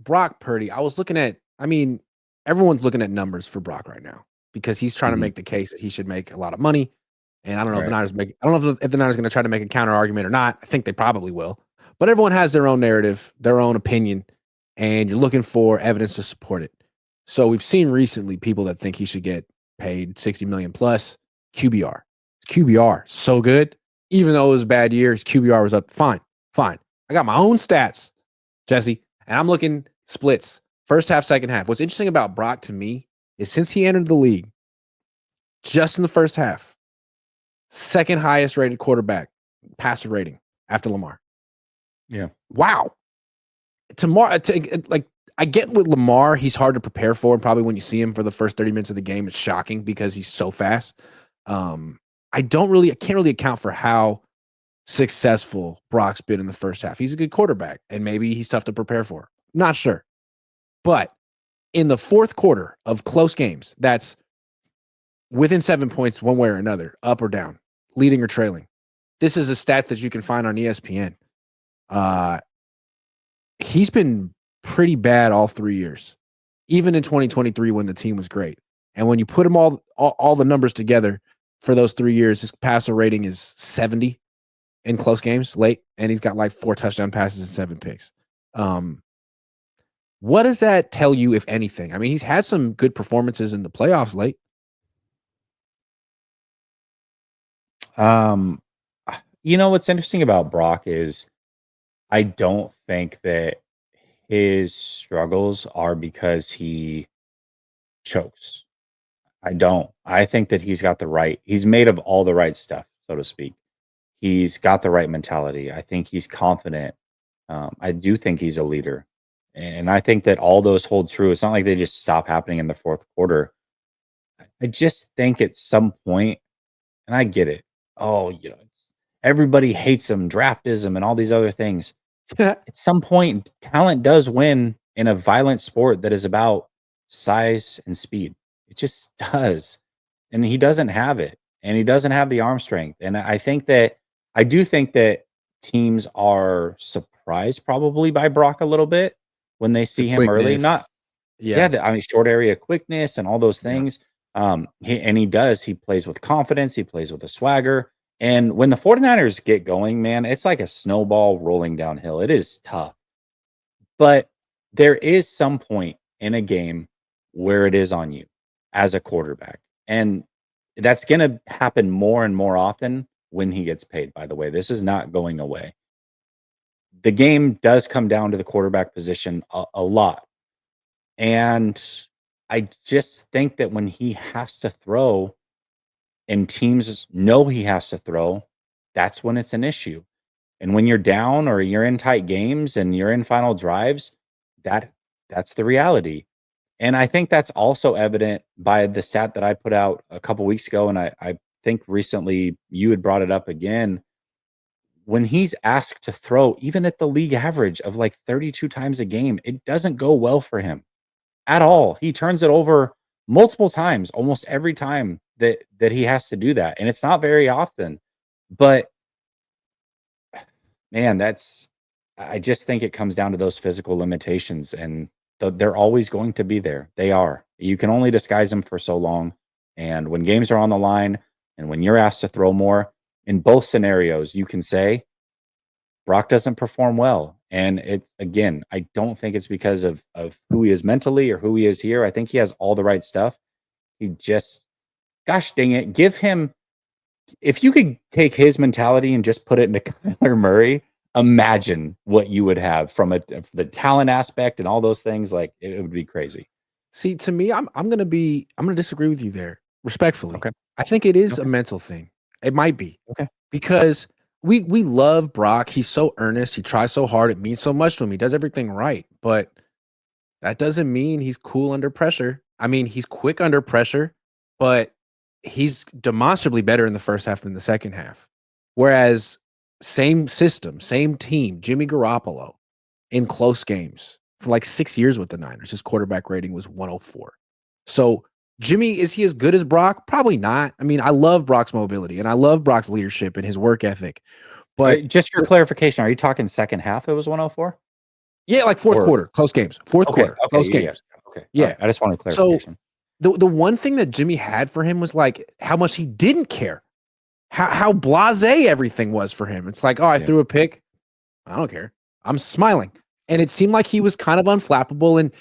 Brock Purdy, everyone's looking at numbers for Brock right now because he's trying to Mhm. make the case that he should make a lot of money. And I don't know if the Right. Niners I don't know if the Niners are going to try to make a counter argument or not. I think they probably will. But everyone has their own narrative, their own opinion, and you're looking for evidence to support it. So we've seen recently people that think he should get paid 60 million plus. QBR. QBR so good. Even though it was a bad year, his QBR was up. Fine. Fine. I got my own stats, Jesse, and I'm looking splits. First half, second half. What's interesting about Brock to me is since he entered the league, just in the first half, second highest rated quarterback passer rating after Lamar. Yeah. Wow. Like I get with Lamar, he's hard to prepare for, and probably when you see him for the first 30 minutes of the game, it's shocking because he's so fast. I can't really account for how successful Brock's been in the first half. He's a good quarterback, and maybe he's tough to prepare for. Not sure. But in the fourth quarter of close games, that's within 7 points one way or another, up or down, leading or trailing. This is a stat that you can find on ESPN. He's been pretty bad all 3 years, even in 2023 when the team was great. And when you put them all the numbers together for those 3 years, his passer rating is 70 in close games late, and he's got like 4 touchdown passes and 7 picks. What does that tell you, if anything? I mean, he's had some good performances in the playoffs late. What's interesting about Brock is I don't think that his struggles are because he chokes. I don't. I think that he's made of all the right stuff, so to speak. He's got the right mentality. I think he's confident. I do think he's a leader. And I think that all those hold true. It's not like they just stop happening in the fourth quarter. I just think at some point, and I get it. Oh, everybody hates him, draftism, and all these other things. At some point, talent does win in a violent sport that is about size and speed. It just does. And he doesn't have it. And he doesn't have the arm strength. And I do think that teams are surprised probably by Brock a little bit when they The see him early. quickness. Yeah, Yeah. short area quickness and all those Yeah. things. He plays with confidence, he plays with a swagger. And when the 49ers get going, man, it's like a snowball rolling downhill. It is tough. But there is some point in a game where it is on you as a quarterback. And that's going to happen more and more often when he gets paid, by the way. This is not going away. The game does come down to the quarterback position a lot. And I just think that when he has to throw and teams know he has to throw, that's when it's an issue. And when you're down or you're in tight games and you're in final drives, that's the reality. And I think that's also evident by the stat that I put out a couple weeks ago. And I think recently you had brought it up again. When he's asked to throw, even at the league average of like 32 times a game, it doesn't go well for him at all. He turns it over multiple times, almost every time that he has to do that. And it's not very often. But man, I just think it comes down to those physical limitations, and they're always going to be there. They are. You can only disguise them for so long. And when games are on the line and when you're asked to throw more, in both scenarios, you can say Brock doesn't perform well. And it's, again, I don't think it's because of who he is mentally or who he is here. I think he has all the right stuff. He just, gosh dang it, give him, if you could take his mentality and just put it into Kyler Murray, imagine what you would have from the talent aspect and all those things. Like it would be crazy. See, to me, I'm gonna disagree with you there, respectfully. Okay. I think it is a Okay. mental thing. It might be Okay. because we love Brock. He's so earnest. He tries so hard. It means so much to him. He does everything right, but that doesn't mean he's cool under pressure. I mean, he's quick under pressure, but he's demonstrably better in the first half than the second half. Whereas same system, same team, Jimmy Garoppolo in close games for like 6 years with the Niners, his quarterback rating was 104. So Jimmy, is he as good as Brock? Probably not. I mean, I love Brock's mobility and I love Brock's leadership and his work ethic. But Just for clarification, are you talking second half? It was 104. Yeah, like fourth Or quarter, close games. Fourth okay, quarter, okay, close yeah, yeah. games. Okay. All Yeah. right. I just wanted So clarification. the one thing that Jimmy had for him was like how much he didn't care. How blasé everything was for him. It's like, oh, I Yeah. threw a pick. I don't care. I'm smiling. And it seemed like he was kind of unflappable, and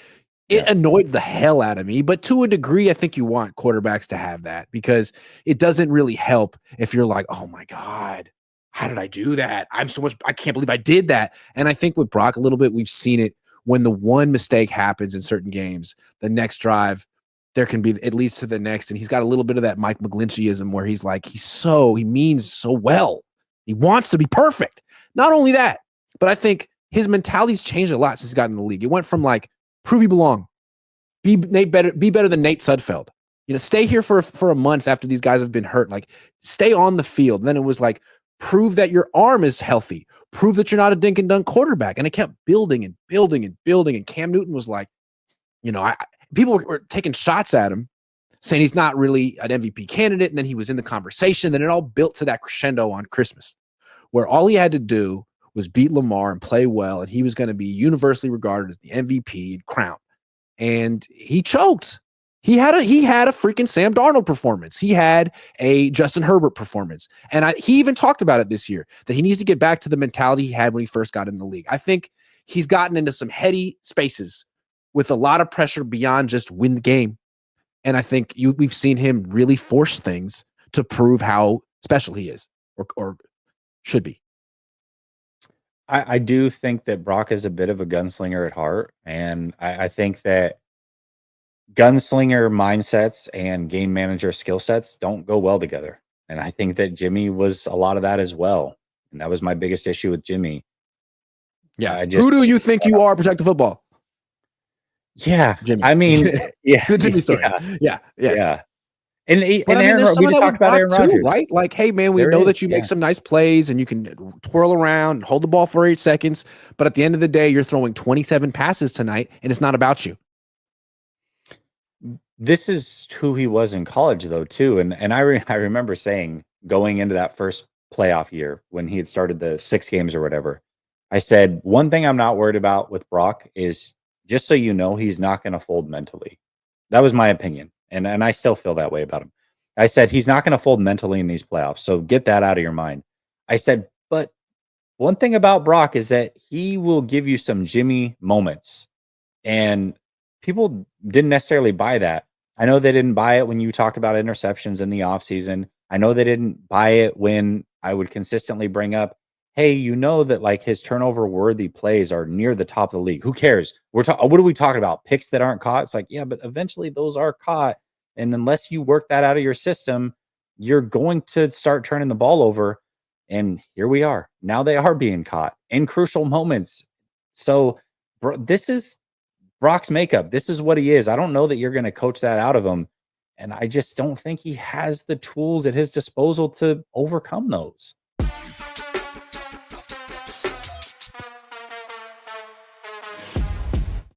it Yeah. annoyed the hell out of me. But to a degree, I think you want quarterbacks to have that because it doesn't really help if you're like, oh my God, how did I do that? I can't believe I did that. And I think with Brock a little bit, we've seen it when the one mistake happens in certain games, the next drive, there can be, it leads to the next. And he's got a little bit of that Mike McGlincheyism where he's like, he means so well. He wants to be perfect. Not only that, but I think his mentality's changed a lot since he's gotten in the league. It went from like, prove you belong, be better than Nate Sudfeld. Stay here for a month after these guys have been hurt. Like, stay on the field. And then it was like, prove that your arm is healthy. Prove that you're not a dink and dunk quarterback. And it kept building and building and building. And Cam Newton was like, people were taking shots at him, saying he's not really an MVP candidate. And then he was in the conversation. Then it all built to that crescendo on Christmas, where all he had to do was beat Lamar and play well, and he was going to be universally regarded as the MVP and crowned. And he choked. He had a freaking Sam Darnold performance. He had a Justin Herbert performance. And he even talked about it this year, that he needs to get back to the mentality he had when he first got in the league. I think he's gotten into some heady spaces with a lot of pressure beyond just win the game. And I think we've seen him really force things to prove how special he is or should be. I do think that Brock is a bit of a gunslinger at heart. And I think that gunslinger mindsets and game manager skill sets don't go well together. And I think that Jimmy was a lot of that as well. And that was my biggest issue with Jimmy. Yeah. Who do you think you are, protect the football? Yeah. Jimmy. I mean, yeah. The Jimmy story. Yeah. Yes. Yeah. And But Aaron, there's some we of that talk with about Brock Aaron too, Rodgers, right? Like, hey, man, we know that you make some nice plays and you can twirl around and hold the ball for 8 seconds. But at the end of the day, you're throwing 27 passes tonight, and it's not about you. This is who he was in college, though, too. And I remember saying, going into that first playoff year when he had started the 6 games or whatever, I said, one thing I'm not worried about with Brock is, just so you know, he's not going to fold mentally. That was my opinion. And I still feel that way about him. I said, he's not going to fold mentally in these playoffs. So get that out of your mind. I said, but one thing about Brock is that he will give you some Jimmy moments. And people didn't necessarily buy that. I know they didn't buy it when you talked about interceptions in the offseason. I know they didn't buy it when I would consistently bring up, hey, that like his turnover worthy plays are near the top of the league. Who cares? What are we talking about? Picks that aren't caught? It's like, yeah, but eventually those are caught. And unless you work that out of your system, you're going to start turning the ball over. And here we are. Now they are being caught in crucial moments. So this is Brock's makeup. This is what he is. I don't know that you're going to coach that out of him. And I just don't think he has the tools at his disposal to overcome those.